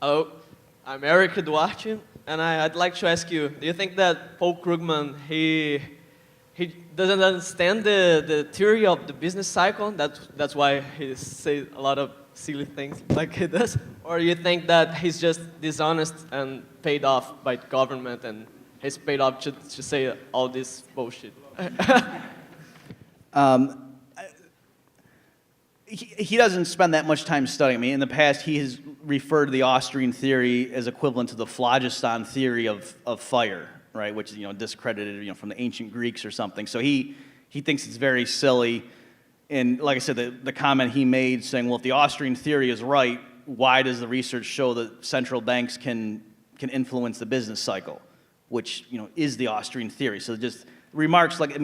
Hello, I'm Eric Duarte, and I'd like to ask you, do you think that Paul Krugman, he doesn't understand the theory of the business cycle? That's why he says a lot of silly things like he does? Or you think that he's just dishonest and paid off by the government and he's paid off to say all this bullshit? He doesn't spend that much time studying. I mean, in the past, he has referred to the Austrian theory as equivalent to the phlogiston theory of fire, right? Which is, discredited, from the ancient Greeks or something. So he thinks it's very silly. And like I said, the comment he made saying, well, if the Austrian theory is right, why does the research show that central banks can influence the business cycle, which, is the Austrian theory? So just remarks like,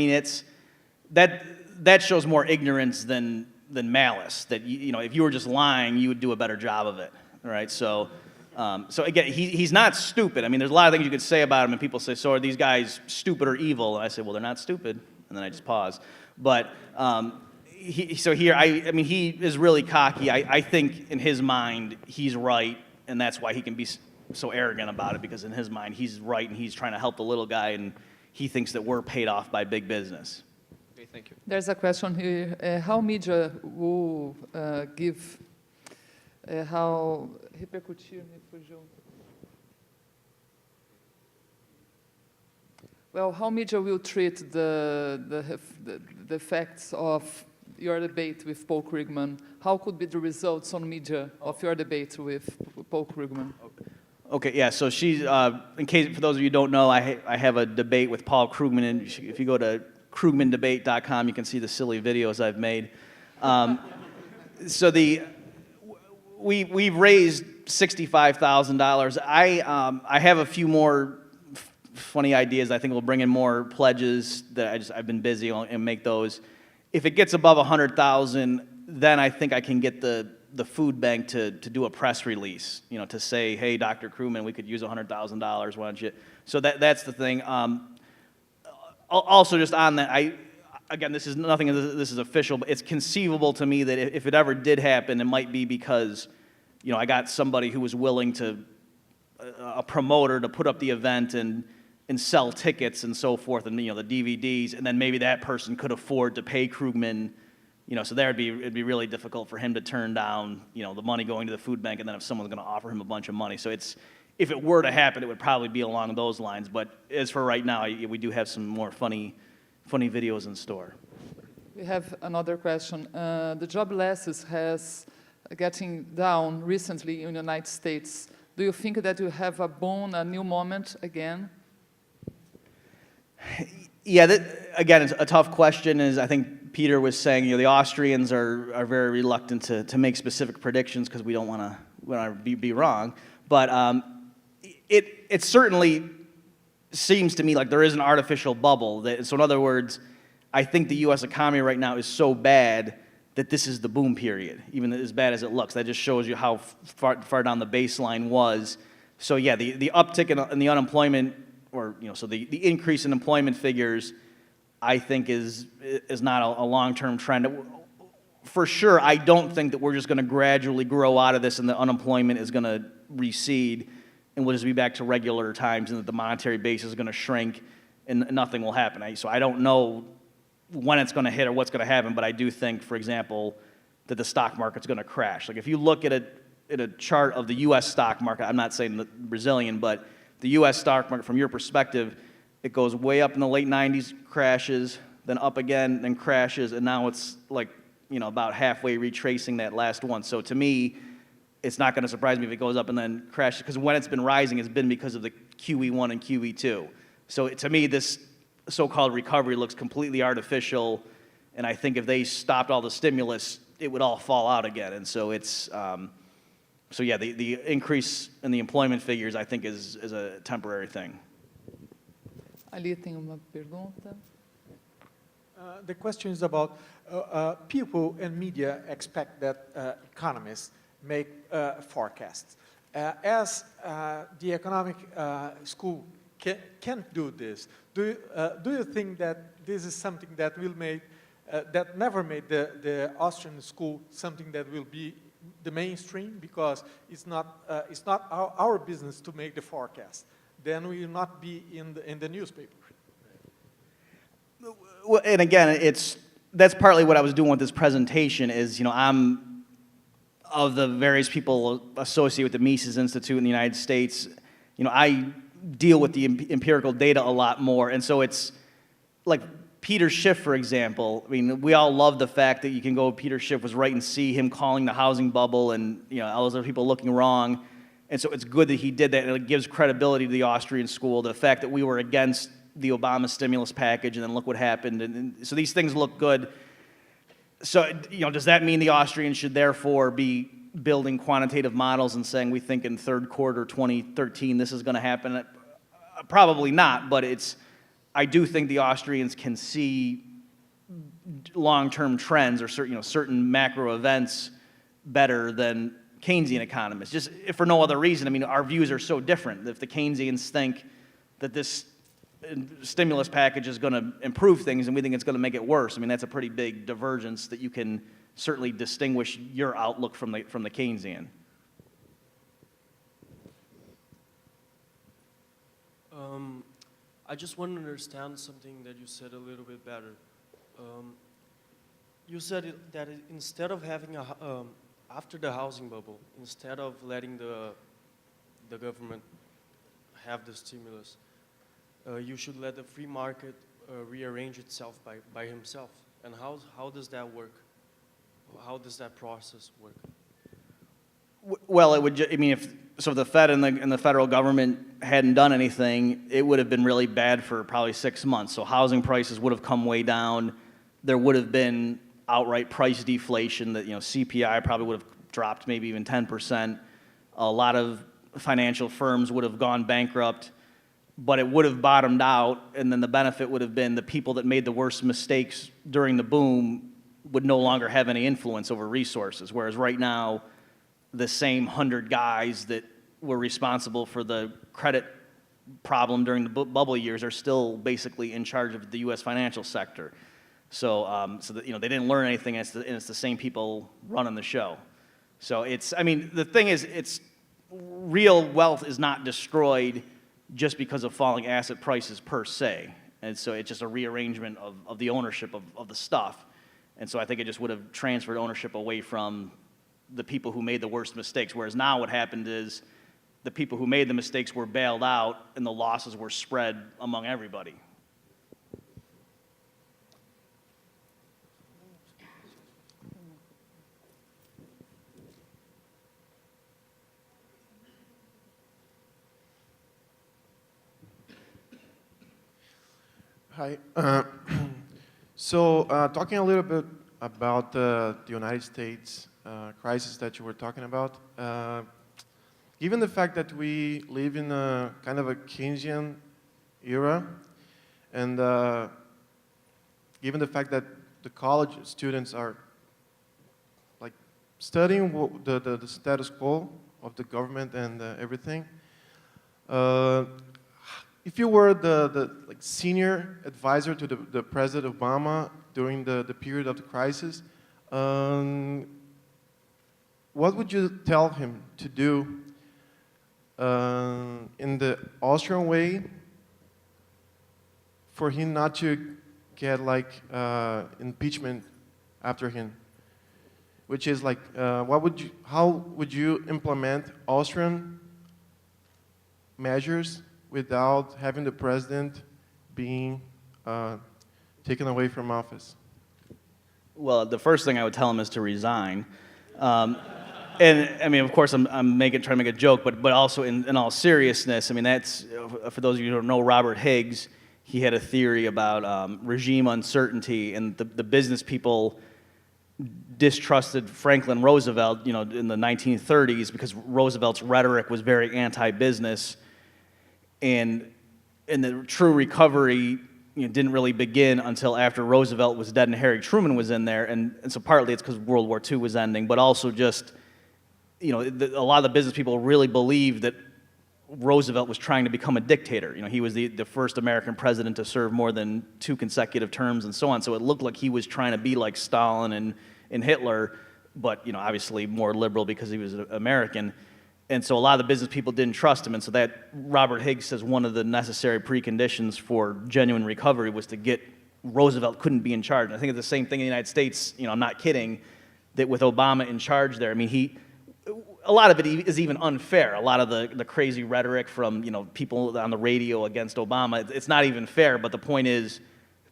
that shows more ignorance than malice. That if you were just lying, you would do a better job of it, right? So again, he's not stupid. I mean, there's a lot of things you could say about him, and people say, "So are these guys stupid or evil?" And I say, "Well, they're not stupid," and then I just pause. But he is really cocky. I think in his mind he's right, and that's why he can be so arrogant about it, because in his mind he's right and he's trying to help the little guy, and he thinks that we're paid off by big business. Okay, thank you. There's a question here. How media will give, how repercutir, me fugiu. Well, how media will treat the effects of your debate with Paul Krugman? How could be the results on media of your debate with Paul Krugman? Okay, yeah, so she's, in case, for those of you who don't know, I have a debate with Paul Krugman, and if you go to krugmandebate.com, you can see the silly videos I've made. So we've raised $65,000. I have a few more funny ideas. I think we'll bring in more pledges that I've been busy on and make those. If it gets above 100,000, then I think I can get the food bank to do a press release, to say, hey, Dr. Krugman, we could use $100,000, why don't you? So that's the thing. Also, just on that, again, this is official, but it's conceivable to me that if it ever did happen, it might be because, I got somebody who was willing to, a promoter, to put up the event and sell tickets and so forth, and the DVDs, and then maybe that person could afford to pay Krugman, so it'd be really difficult for him to turn down, the money going to the food bank, and then if someone's going to offer him a bunch of money. So if it were to happen, it would probably be along those lines. But as for right now, we do have some more funny videos in store. We have another question. The joblessness has getting down recently in the United States. Do you think that you have a new moment again? Yeah, again, it's a tough question. As I think Peter was saying, the Austrians are very reluctant to make specific predictions because we don't want to be wrong. But it certainly seems to me like there is an artificial bubble. So in other words, I think the U.S. economy right now is so bad that this is the boom period, even as bad as it looks. That just shows you how far down the baseline was. So yeah, the uptick in the unemployment, or so the increase in employment figures, I think is not a long-term trend. For sure, I don't think that we're just going to gradually grow out of this and the unemployment is going to recede and we'll just be back to regular times and that the monetary base is going to shrink and nothing will happen. So I don't know when it's going to hit or what's going to happen, but I do think, for example, that the stock market's going to crash. Like if you look at a chart of the U.S. stock market, I'm not saying the Brazilian, but the U.S. stock market, from your perspective, it goes way up in the late 90s, crashes, then up again, then crashes, and now it's like, about halfway retracing that last one. So to me, it's not going to surprise me if it goes up and then crashes, because when it's been rising, it's been because of the QE1 and QE2. So to me, this so-called recovery looks completely artificial, and I think if they stopped all the stimulus, it would all fall out again. And so it's, so yeah, the increase in the employment figures, I think, is a temporary thing. Ali tem uma pergunta. The question is about people and media expect that economists make forecasts. As the economic school can't do this, do you think that this is something that will make that never made the Austrian school something that will be the mainstream because it's not our business to make the forecast. Then we will not be in the newspaper. Well, and again, that's partly what I was doing with this presentation is, I'm of the various people associated with the Mises Institute in the United States, I deal with the empirical data a lot more. And so it's like Peter Schiff, for example. I mean, we all love the fact that you can go, Peter Schiff was right and see him calling the housing bubble and, all those other people looking wrong. And so it's good that he did that, and it gives credibility to the Austrian school, the fact that we were against the Obama stimulus package, and then look what happened. And so these things look good. So, does that mean the Austrians should therefore be building quantitative models and saying we think in third quarter 2013 this is going to happen? Probably not, but I do think the Austrians can see long-term trends or certain macro events better than Keynesian economists, just if for no other reason. I mean, our views are so different. If the Keynesians think that this stimulus package is going to improve things and we think it's going to make it worse, I mean, that's a pretty big divergence that you can certainly distinguish your outlook from the Keynesian. I just want to understand something that you said a little bit better. You said that instead of having after the housing bubble, instead of letting the government have the stimulus, you should let the free market rearrange itself by himself. And how does that work? How does that process work? Well, it would. If the Fed and the federal government hadn't done anything, it would have been really bad for probably 6 months. So housing prices would have come way down. There would have been outright price deflation. That CPI probably would have dropped maybe even 10%. A lot of financial firms would have gone bankrupt, but it would have bottomed out. And then the benefit would have been the people that made the worst mistakes during the boom would no longer have any influence over resources. Whereas right now, the same 100 guys that were responsible for the credit problem during the bubble years are still basically in charge of the U.S. financial sector. So, they didn't learn anything, and it's the same people running the show. So the thing is, real wealth is not destroyed just because of falling asset prices per se. And so it's just a rearrangement of the ownership of the stuff. And so I think it just would have transferred ownership away from the people who made the worst mistakes, whereas now what happened is the people who made the mistakes were bailed out and the losses were spread among everybody. Hi. Talking a little bit about the United States crisis that you were talking about, given the fact that we live in a kind of a Keynesian era, and given the fact that the college students are like studying the status quo of the government and everything, if you were the senior advisor to the President Obama during the period of the crisis, what would you tell him to do in the Austrian way for him not to get impeachment after him? Which is how would you implement Austrian measures without having the president being taken away from office? Well, the first thing I would tell him is to resign. And of course, I'm trying to make a joke, but also in all seriousness, that's, for those of you who don't know Robert Higgs, he had a theory about regime uncertainty, and the business people distrusted Franklin Roosevelt, in the 1930s because Roosevelt's rhetoric was very anti-business, and the true recovery didn't really begin until after Roosevelt was dead and Harry Truman was in there, and so partly it's because World War II was ending, but also just, a lot of the business people really believed that Roosevelt was trying to become a dictator. He was the first American president to serve more than 2 consecutive terms and so on, so it looked like he was trying to be like Stalin and Hitler, but obviously more liberal because he was an American. And so a lot of the business people didn't trust him. And so that, Robert Higgs says, one of the necessary preconditions for genuine recovery was to get Roosevelt couldn't be in charge. And I think it's the same thing in the United States. I'm not kidding, that with Obama in charge there, I mean, a lot of it is even unfair. A lot of the crazy rhetoric from people on the radio against Obama, it's not even fair. But the point is,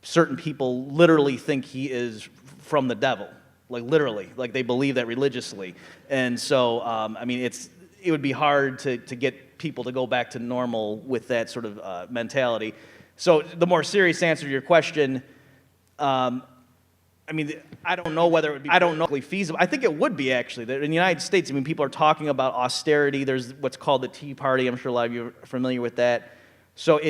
certain people literally think he is from the devil, like literally, like they believe that religiously. And so, I mean, it would be hard to get people to go back to normal with that sort of mentality. So the more serious answer to your question, I mean, I don't know whether it would be feasible. I think it would be, actually. In the United States, I mean, people are talking about austerity. There's what's called the Tea Party. I'm sure a lot of you are familiar with that. So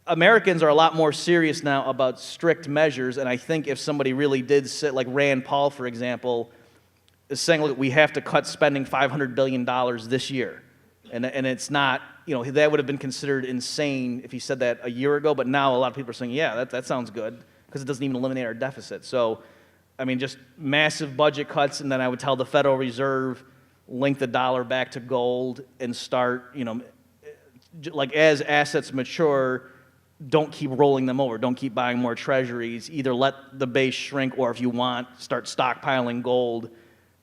Americans are a lot more serious now about strict measures, and I think if somebody really did sit, like Rand Paul, for example, is saying, look, we have to cut spending $500 billion this year. And it's not, that would have been considered insane if he said that a year ago, but now a lot of people are saying, yeah, that sounds good, because it doesn't even eliminate our deficit. So, I mean, just massive budget cuts, and then I would tell the Federal Reserve, link the dollar back to gold and start, like as assets mature, don't keep rolling them over. Don't keep buying more treasuries. Either let the base shrink, or if you want, start stockpiling gold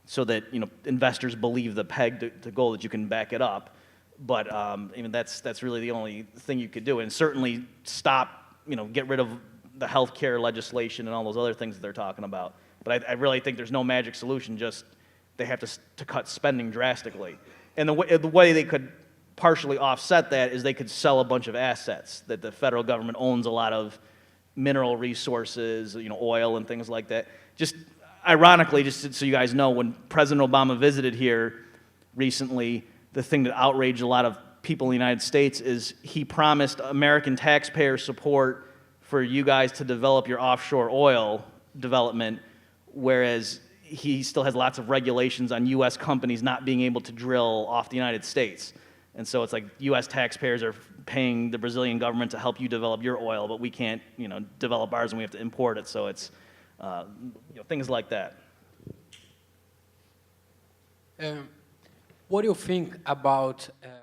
so that investors believe the peg to gold, that you can back it up. But I mean, that's really the only thing you could do. And certainly stop, get rid of the healthcare legislation and all those other things that they're talking about. But I really think there's no magic solution. Just they have to cut spending drastically. And the way they could partially offset that is they could sell a bunch of assets, that the federal government owns a lot of mineral resources, oil and things like that. Just ironically, just so you guys know, when President Obama visited here recently, the thing that outraged a lot of people in the United States is he promised American taxpayer support for you guys to develop your offshore oil development, whereas he still has lots of regulations on U.S. companies not being able to drill off the United States. And so it's like U.S. taxpayers are paying the Brazilian government to help you develop your oil, but we can't, develop ours and we have to import it. So it's, things like that. What do you think about